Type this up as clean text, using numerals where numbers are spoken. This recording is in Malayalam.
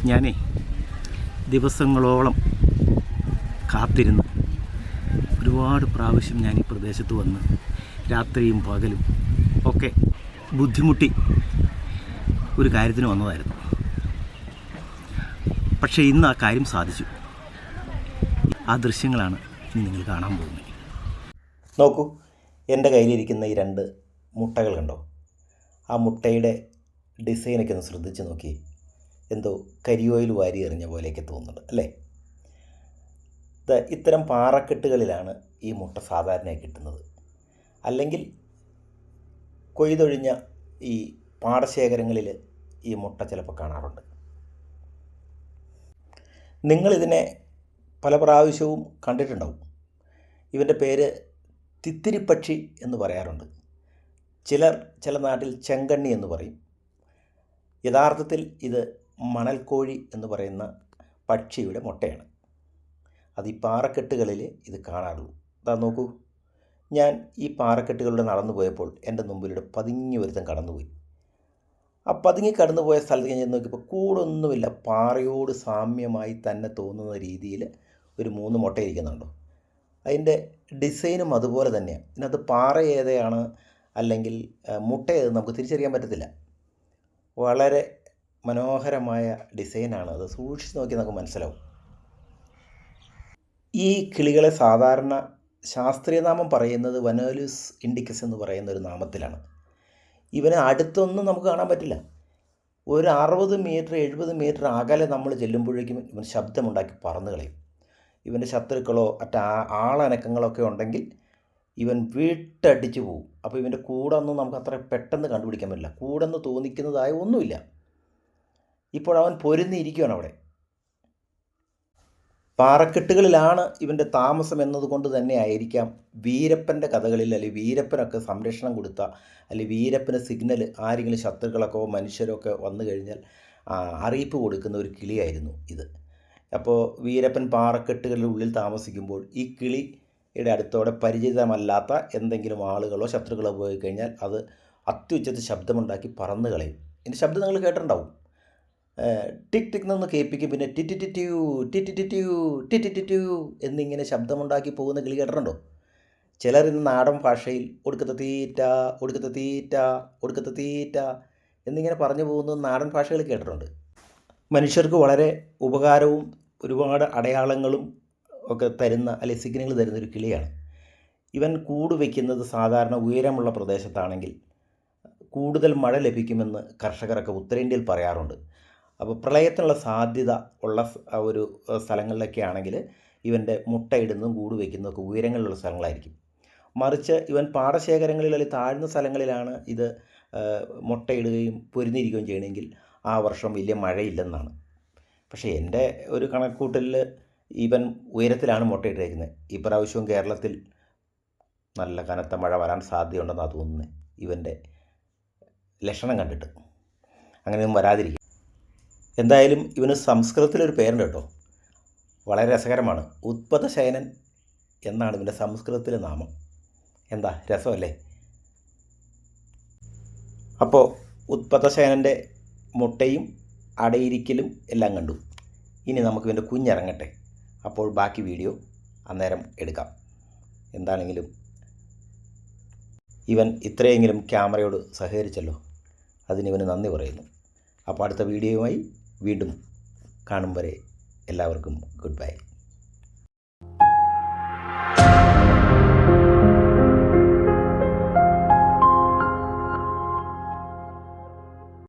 ഞാനേ ദിവസങ്ങളോളം കാത്തിരുന്ന് ഒരുപാട് പ്രാവശ്യം ഞാൻ ഈ പ്രദേശത്ത് വന്ന് രാത്രിയും പകലും ഒക്കെ ബുദ്ധിമുട്ടി ഒരു കാര്യത്തിന് വന്നതായിരുന്നു. പക്ഷേ ഇന്ന് ആ കാര്യം സാധിച്ചു. ആ ദൃശ്യങ്ങളാണ് ഇനി നിങ്ങൾ കാണാൻ പോകുന്നത്. നോക്കൂ, എൻ്റെ കയ്യിലിരിക്കുന്ന ഈ 2 മുട്ടകൾ കണ്ടോ? ആ മുട്ടയുടെ ഡിസൈനൊക്കെ ഒന്ന് ശ്രദ്ധിച്ച് നോക്കി. എന്തോ കരിയോയിൽ വാരി എറിഞ്ഞ പോലെയൊക്കെ തോന്നുന്നുണ്ട് അല്ലേ? ഇത്തരം പാറക്കെട്ടുകളിലാണ് ഈ മുട്ട സാധാരണയായി കിട്ടുന്നത്. അല്ലെങ്കിൽ കൊയ്തൊഴിഞ്ഞ ഈ പാടശേഖരങ്ങളിൽ ഈ മുട്ട ചിലപ്പോൾ കാണാറുണ്ട്. നിങ്ങളിതിനെ പല പ്രാവശ്യവും കണ്ടിട്ടുണ്ടാവും. ഇവൻ്റെ പേര് തിത്തിരിപ്പക്ഷി എന്ന് പറയാറുണ്ട്. ചില നാട്ടിൽ ചെങ്കണ്ണി എന്ന് പറയും. യഥാർത്ഥത്തിൽ ഇത് മണൽക്കോഴി എന്ന് പറയുന്ന പക്ഷിയുടെ മുട്ടയാണ്. അത് ഈ പാറക്കെട്ടുകളിൽ ഇത് കാണാറുള്ളൂ. അതാ നോക്കൂ, ഞാൻ ഈ പാറക്കെട്ടുകളിലൂടെ നടന്നു പോയപ്പോൾ എൻ്റെ മുമ്പിലൂടെ പതുങ്ങി ഒരുത്തൻ കടന്നുപോയി. ആ പതുങ്ങി കടന്നുപോയ സ്ഥലത്ത് ഞാൻ നോക്കിയപ്പോൾ കൂടൊന്നുമില്ല, പാറയോട് സാമ്യമായി തന്നെ തോന്നുന്ന രീതിയിൽ ഒരു 3 മുട്ട ഇരിക്കുന്നുണ്ടോ? അതിൻ്റെ ഡിസൈനും അതുപോലെ തന്നെയാണ്. ഇതിനകത്ത് പാറ ഏതാണ് അല്ലെങ്കിൽ മുട്ട ഏതെന്ന് നമുക്ക് തിരിച്ചറിയാൻ പറ്റത്തില്ല. വളരെ മനോഹരമായ ഡിസൈനാണ്. അത് സൂക്ഷിച്ച് നോക്കി നമുക്ക് മനസ്സിലാവും. ഈ കിളികളെ സാധാരണ ശാസ്ത്രീയ നാമം പറയുന്നത് വനോലിസ് ഇൻഡിക്കസ് എന്ന് പറയുന്ന ഒരു നാമത്തിലാണ്. ഇവനെ അടുത്തൊന്നും നമുക്ക് കാണാൻ പറ്റില്ല. ഒരു 60 മീറ്റർ 70 മീറ്റർ അകലെ നമ്മൾ ചെല്ലുമ്പോഴേക്കും ഇവൻ ശബ്ദമുണ്ടാക്കി പറന്നു കളയും. ഇവൻ്റെ ശത്രുക്കളോ ആളനക്കങ്ങളൊക്കെ ഉണ്ടെങ്കിൽ ഇവൻ വീട്ടടിച്ച് പോവും. അപ്പോൾ ഇവൻ്റെ കൂടൊന്നും നമുക്ക് അത്ര പെട്ടെന്ന് കണ്ടുപിടിക്കാൻ പറ്റില്ല. കൂടെന്ന് തോന്നിക്കുന്നതായ ഒന്നുമില്ല. ഇപ്പോൾ അവൻ പൊരുന്നിരിക്കുകയാണ് അവിടെ. പാറക്കെട്ടുകളിലാണ് ഇവൻ്റെ താമസം എന്നതുകൊണ്ട് തന്നെ ആയിരിക്കാം വീരപ്പൻ്റെ കഥകളിൽ, അല്ലെങ്കിൽ വീരപ്പനൊക്കെ സംരക്ഷണം കൊടുത്ത, അല്ലെങ്കിൽ വീരപ്പന് സിഗ്നൽ ആരെങ്കിലും ശത്രുക്കളൊക്കെ മനുഷ്യരൊക്കെ വന്നു കഴിഞ്ഞാൽ അറിയിപ്പ് കൊടുക്കുന്ന ഒരു കിളിയായിരുന്നു ഇത്. അപ്പോൾ വീരപ്പൻ പാറക്കെട്ടുകളുടെ ഉള്ളിൽ താമസിക്കുമ്പോൾ ഈ കിളിയുടെ അടുത്തോടെ പരിചിതമല്ലാത്ത എന്തെങ്കിലും ആളുകളോ ശത്രുക്കളോ പോയി കഴിഞ്ഞാൽ അത് അത്യുച്ചത്തിൽ ശബ്ദമുണ്ടാക്കി പറന്നു കളയും. ഇതിൻ്റെ ശബ്ദം നിങ്ങൾ കേട്ടിട്ടുണ്ടാവും. ടിക് ടിക് നിന്ന് കേൾപ്പിക്കും. പിന്നെ ടിറ്റിറ്റിറ്റ്യൂ ടിറ്റിറ്റിറ്റ്യൂ ടിറ്റിറ്റിറ്റ്യൂ എന്നിങ്ങനെ ശബ്ദമുണ്ടാക്കി പോകുന്ന കിളി കേട്ടിട്ടുണ്ടോ? ചിലർ ഇന്ന് നാടൻ ഭാഷയിൽ ഒടുക്കത്തെ തീറ്റ ഒടുക്കത്തെ തീറ്റ ഒടുക്കത്തെ തീറ്റ എന്നിങ്ങനെ പറഞ്ഞു പോകുന്ന നാടൻ ഭാഷകൾ കേട്ടിട്ടുണ്ട്. മനുഷ്യർക്ക് വളരെ ഉപകാരവും ഒരുപാട് അടയാളങ്ങളും ഒക്കെ തരുന്ന, അല്ലെങ്കിൽ സിഗ്നൽ തരുന്ന ഒരു കിളിയാണ്. ഇവൻ കൂട് വയ്ക്കുന്നത് സാധാരണ ഉയരമുള്ള പ്രദേശത്താണെങ്കിൽ കൂടുതൽ മഴ ലഭിക്കുമെന്ന് കർഷകരൊക്കെ ഉത്തരേന്ത്യയിൽ പറയാറുണ്ട്. അപ്പോൾ പ്രളയത്തിനുള്ള സാധ്യത ഉള്ള ഒരു സ്ഥലങ്ങളിലൊക്കെ ആണെങ്കിൽ ഇവൻ്റെ മുട്ടയിടുന്നതും കൂട് വയ്ക്കുന്നതൊക്കെ ഉയരങ്ങളിലുള്ള സ്ഥലങ്ങളായിരിക്കും. മറിച്ച് ഇവൻ പാടശേഖരങ്ങളിൽ അല്ലെങ്കിൽ താഴ്ന്ന സ്ഥലങ്ങളിലാണ് ഇത് മുട്ടയിടുകയും പൊരുന്നിരിക്കുകയും ചെയ്യണമെങ്കിൽ ആ വർഷം വലിയ മഴയില്ലെന്നാണ്. പക്ഷേ എൻ്റെ ഒരു കണക്കൂട്ടലിൽ ഇവൻ ഉയരത്തിലാണ് മുട്ടയിട്ടിരിക്കുന്നത്. ഇപ്രാവശ്യവും കേരളത്തിൽ നല്ല കനത്ത മഴ വരാൻ സാധ്യതയുണ്ടെന്നാണ് തോന്നുന്നത്. ഇവൻ്റെ ലക്ഷണം കണ്ടിട്ട് അങ്ങനെയൊന്നും വരാതിരിക്കും. എന്തായാലും ഇവന് സംസ്കൃതത്തിലൊരു പേരുണ്ട് കേട്ടോ, വളരെ രസകരമാണ്. ഉത്പതശയനൻ എന്നാണ് ഇവൻ്റെ സംസ്കൃതത്തിലെ നാമം. എന്താ രസമല്ലേ? അപ്പോൾ ഉത്പതശയനൻ്റെ മുട്ടയും അടയിരിക്കലും എല്ലാം കണ്ടു. ഇനി നമുക്ക് ഇവൻ്റെ കുഞ്ഞിറങ്ങട്ടെ. അപ്പോൾ ബാക്കി വീഡിയോ അന്നേരം എടുക്കാം. എന്താണെങ്കിലും ഇവൻ ഇത്രയെങ്കിലും ക്യാമറയോട് സഹകരിച്ചല്ലോ, അതിനിവന് നന്ദി പറയുന്നു. അപ്പോൾ അടുത്ത വീഡിയോയുമായി വീണ്ടും കാണും വരെ എല്ലാവർക്കും ഗുഡ് ബൈ.